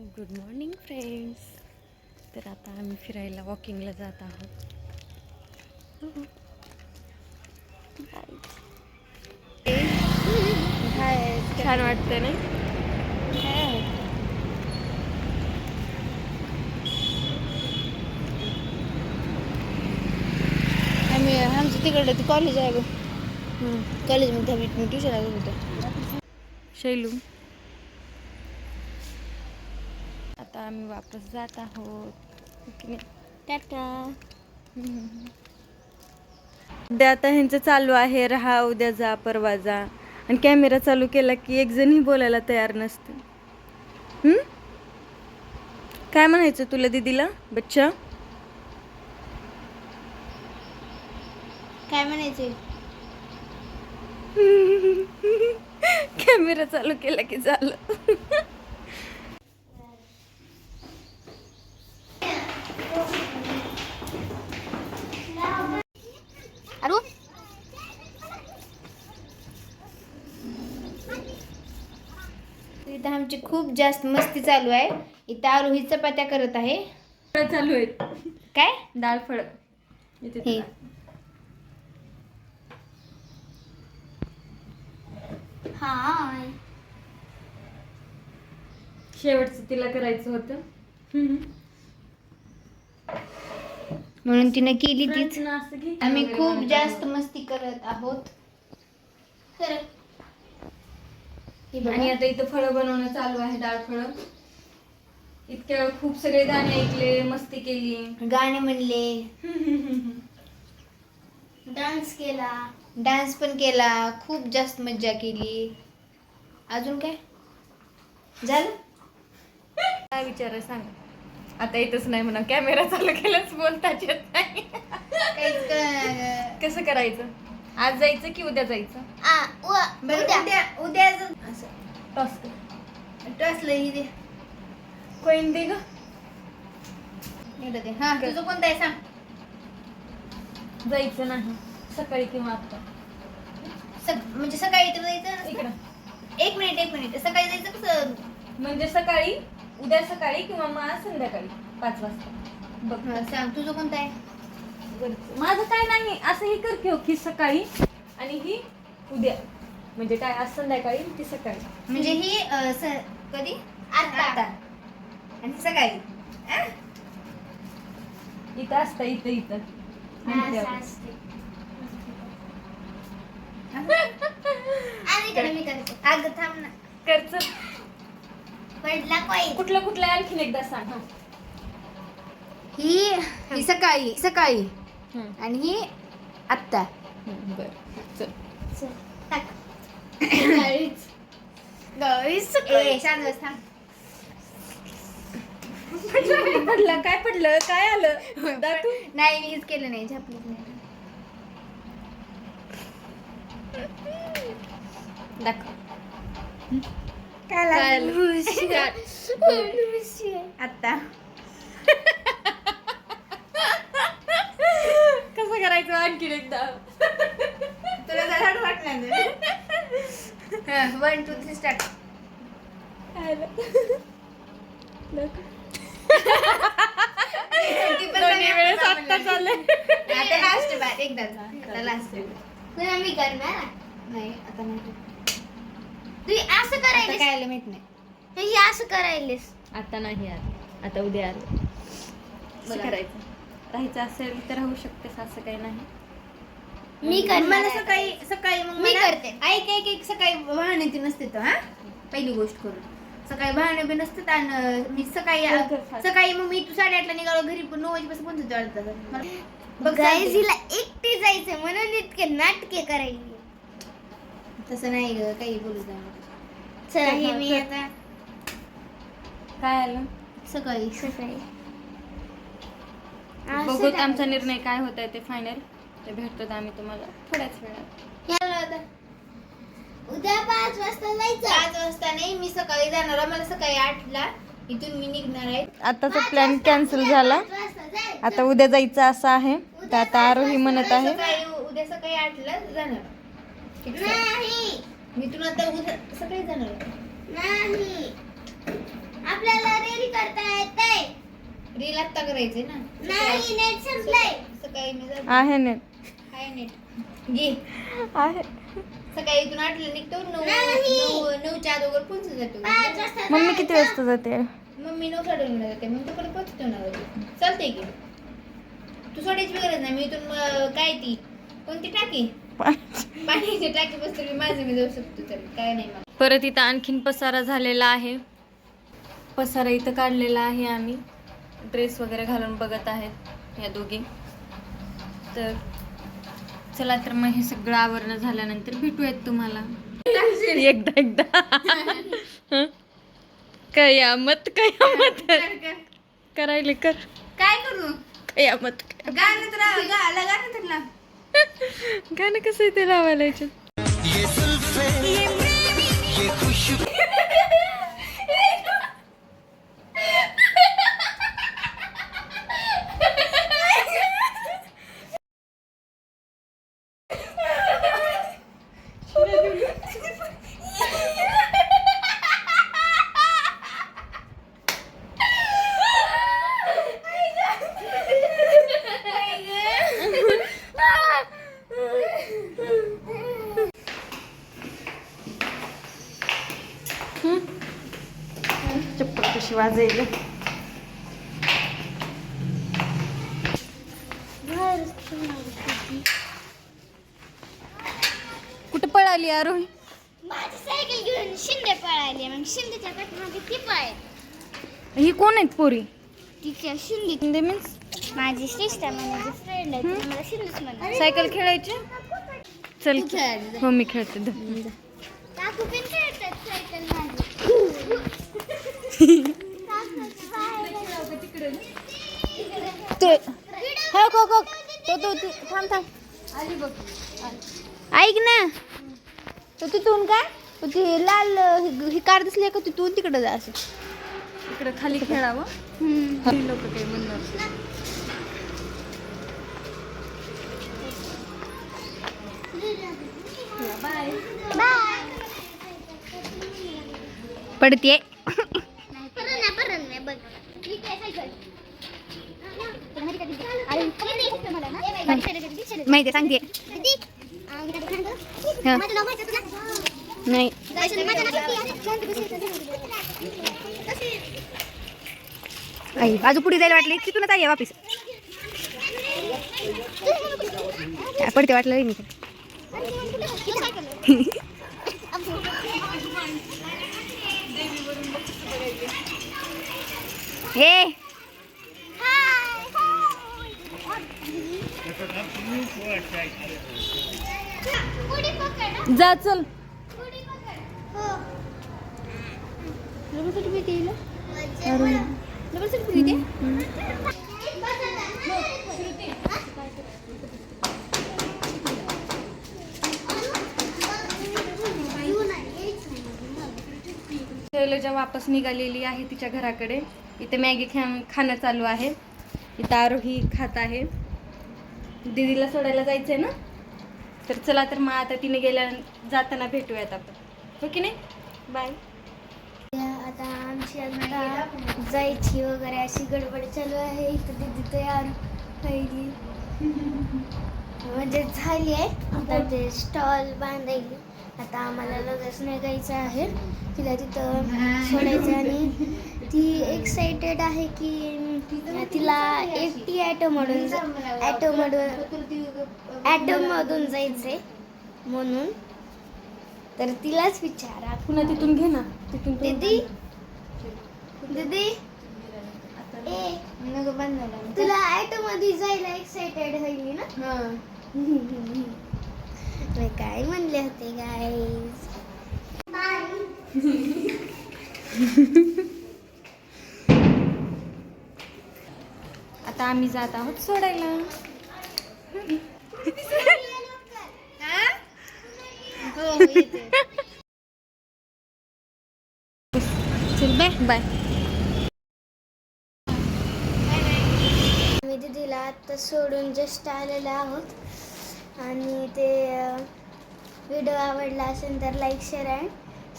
Good morning friends. तर आता आम्ही फिरायला वॉकिंगला जात आहोत. छान वाटतं नाही? आमचं तिकडं ते कॉलेज आहे गं. कॉलेजमध्ये मी ट्युशन लागत होतं. शैलू, आता आम्ही वापस जात आहोत. टाटा. उद्या आता ह्यांचं चालू आहे, राहा उद्या जा परवा जा, आणि कॅमेरा चालू केला की एक जणही बोलायला तयार नसते. काय म्हणायचं तुला दीदीला? बच्चा काय म्हणायचे? कॅमेरा चालू केला की झालं. अरू इथं आमची खूप जास्त मस्ती चालू आहे. इथं आरू ही चपात्या करत आहे. चालू आहे काय डाळ फळ. हे हाय शेवटचं तिला करायचं होतं म्हणून तिने केली तीच. फ्रेंड्सना असं घे. आम्ही खूप जास्त मस्ती करत आहोत. आणि आता इथं फळं बनवणं चालू आहे, डाळ फळं. इतक्या वेळ खूप सगळे गाणे ऐकले, मस्ती केली, गाणे म्हणले, डान्स पण केला, खूप जास्त मज्जा केली. अजून काय झालं? काय विचार सांग. आता येतच नाही म्हणा, कॅमेरा चालू केलाच बोलताच येत नाही. कसं करायचं? आज जायचं की उद्या जायचं? उद्या टॉस टसलं कोईन दे ग. हा तुझं कोणतं आहे सांग. जायचं नाही सकाळी किंवा आता. म्हणजे सकाळी तर जायचं. इकडं एक मिनिट सकाळी जायचं कसं? म्हणजे सकाळी, उद्या सकाळी किंवा मग आज संध्याकाळी 5 वाजता. बघ सांग तुझं कोणतं आहे. माझं काय नाही, असं ही कर की सकाळी आणि ही उद्या. म्हणजे काय, आज संध्याकाळी ती सकाळी. म्हणजे ही कधी आता आणि सकाळी इथं असतं, इथं अगं थांब ना. करच पडला काय? कुठलं आणखीन एकदा सांग. ही सकाळी आणि ही आत्ता. बर चल. शांत बस थांब. पडलं काय आलं दातू? नाही मी हेच केलं नाही, झापलीच नाही. दाखव काय आत्ता कसं करायचं आणखीन एकदा? तुला जरा वाटलं ना. 1 2 3 स्टार्ट. दोन्ही वेळेस आत्ता चाललंय. आता लास्ट बार एकदा. आता लास्ट मी करणार नाही. आता नाही तू असं करायला काय माहित नाही. हे असं करायलेस. आता नाही आलं, आता उद्या आलं. कसं करायचं? राहायचं असेल तर राहू शकतेस, असं काही नाही. मी करणार. मला सकाळी मग मी करते. ऐक सकाळी वाहन ती नसते तर. हा पहिली गोष्ट करून सकाळी वाहन बी नसतात. आणि मी सकाळी मग मी 8:30ला निघालो घरी, पण 9 वाजेपासून कोणतं वाजतात. बघ गाईज हिला एकटी जायचं म्हणून इतके नाटके करायची. तसं नाही ग, काही बोलू द्या. चला हे मी आता काय आलं? सकाळी बघूत आमचा निर्णय काय होत आहे ते फायनल. ते भेटतो आम्ही तुम्हाला थोड्याच वेळात. उद्या 5 वाजता जायचं. 5 वाजता नाही, मी सकाळी जाणार आहे. मला सकाळी 8ला इथून मी निघणार आहे. आताचा प्लॅन कॅन्सल झाला, आता उद्या जायचं असं आहे. तर आता आरोही म्हणत आहे उद्या सकाळी 8ला जाणार. मी तुला आता उद्या सकाळी जाणार नाही. आपल्याला करता येतंय. रील आत्ता करायचे ना. नाही नेट संपलंय. सकाळी मी जाते. आहे नेट. हाय नेट. घे. आहे. सकाळी इथून 8ला निघतो 9च्या अगोदर पोहोचून जातो. मम्मी किती वाजता जाते? मम्मी 9:30 जाते. मग तो परत पोहोचतो ना. चालते की. तू सोडायची गरज नाही. मी इथून काय ती कोणती टाकी पाण्याची टाकी बसतो माझं मी जाऊ शकतो. तर काय नाही मला. परत इथं आणखीन पसारा झालेला आहे. पसारा इथं काढलेला आहे. आम्ही ड्रेस वगैरे घालून बघत आहेत या दोघी. तर चला तर मग हे सगळं आवरण झाल्यानंतर भेटूयात तुम्हाला एकदा कयामत करायले कर. काय करू कयामत गाणं तर गाणं तर लाव. गाणं कसं आहे ते लावायला याच्यात? चप्पल कशी वाजायला. कुठं पळाली आरोही? माझी सायकल घेऊन शिंदे पळाली. मग शिंदेच्या पाठीमागे ती पळाली. ही कोण आहेत पोरी? तिच्या शिंदे मीन्स माझी सिस्टर माझी फ्रेंड आहे. ती मला शिंदेच म्हणा. सायकल खेळायची. चल तू खेळ. हो मी खेळते. काकू पण खेळतात सायकल माझी. ऐक ना तो तिथून काय ती लाल ही कार दिसली का तिथून तिकडे जा असं. इकडे खाली खेळावं. लोक काही म्हणणार. Bye bye. पडते. बघ ठीक आहे सायकल. माहिती सांगते. नाही आई बाजू पुढे जायला वाटली तिथूनच आहे वापिस. पडते वाटलं मी. हे जा चल. शैलजा वापस निघालेली आहे तिच्या घराकडे. इथे मॅगी खाणं चालू आहे. इथं आरोही खात आहे. दीदीला सोडायला जायचंय ना. तर चला तर मग आता तिने जाताना भेटूयात आपण. हो की नाही. बाय. आता आमची आता जायची वगैरे अशी गडबड चालू आहे. इथं दीदी तयार पहिली म्हणजे झाली आहे. आता ते स्टॉल बांधायली. आता आम्हाला लगेच निघायचं आहे. तिला तिथं सोडायचं आणि ती एक्साइटेड आहे की तिला एकटी ॲटोमधून जायचंय म्हणून. तर तिलाच विचारा. पुन्हा तिथून घे ना. तिथून दीदी दीदी ए नको बांधायला. तुला ॲटो मध्ये जायला एक्साइटेड होईल ना. मी काय म्हणले होते गाईज. आता आम्ही जात आहोत सोडायला. चल बाय बाय. मी दीदीला आता सोडून जस्ट आलेलो आहोत. आणि ते व्हिडिओ आवडला असेल तर लाईक शेअर अँड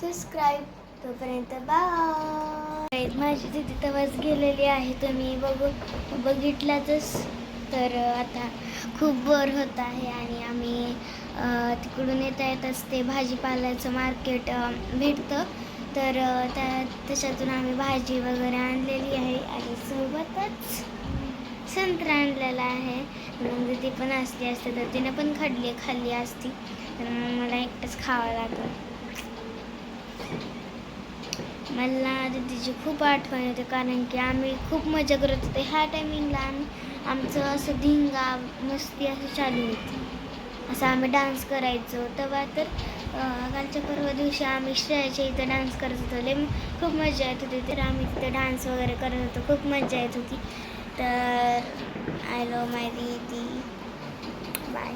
सबस्क्राईब तोपर्यंत बाय. माझी दिदी तेव्हाच गेलेली आहे, तुम्ही बघितलातच. तर आता खूप बोर होत आहे आणि आम्ही तिकडून येता येतच ते भाजीपाल्याचं मार्केट भेटतं. तर त्याच्यातून आम्ही भाजी वगैरे आणलेली आहे आणि सोबतच संत्रा आणलेला आहे. मग ती पण असते तर तिने पण खाल्ली असती, तर मला एकटंच खावं लागलं. मला दीदीची खूप आठवण येते, कारण की आम्ही खूप मजा करत होतो ह्या टायमिंगला. आमचं असं धिंगा मस्ती असं चालू होती, असं आम्ही डान्स करायचो. तेव्हा तर कालच्या परवा दिवशी आम्ही श्रेयाच्या इथं डान्स करत होतो. खूप मजा येत होती. तर आम्ही तिथं डान्स वगैरे करत होतो, खूप मजा येत होती. तर आय लव्ह माय दीदी. बाय.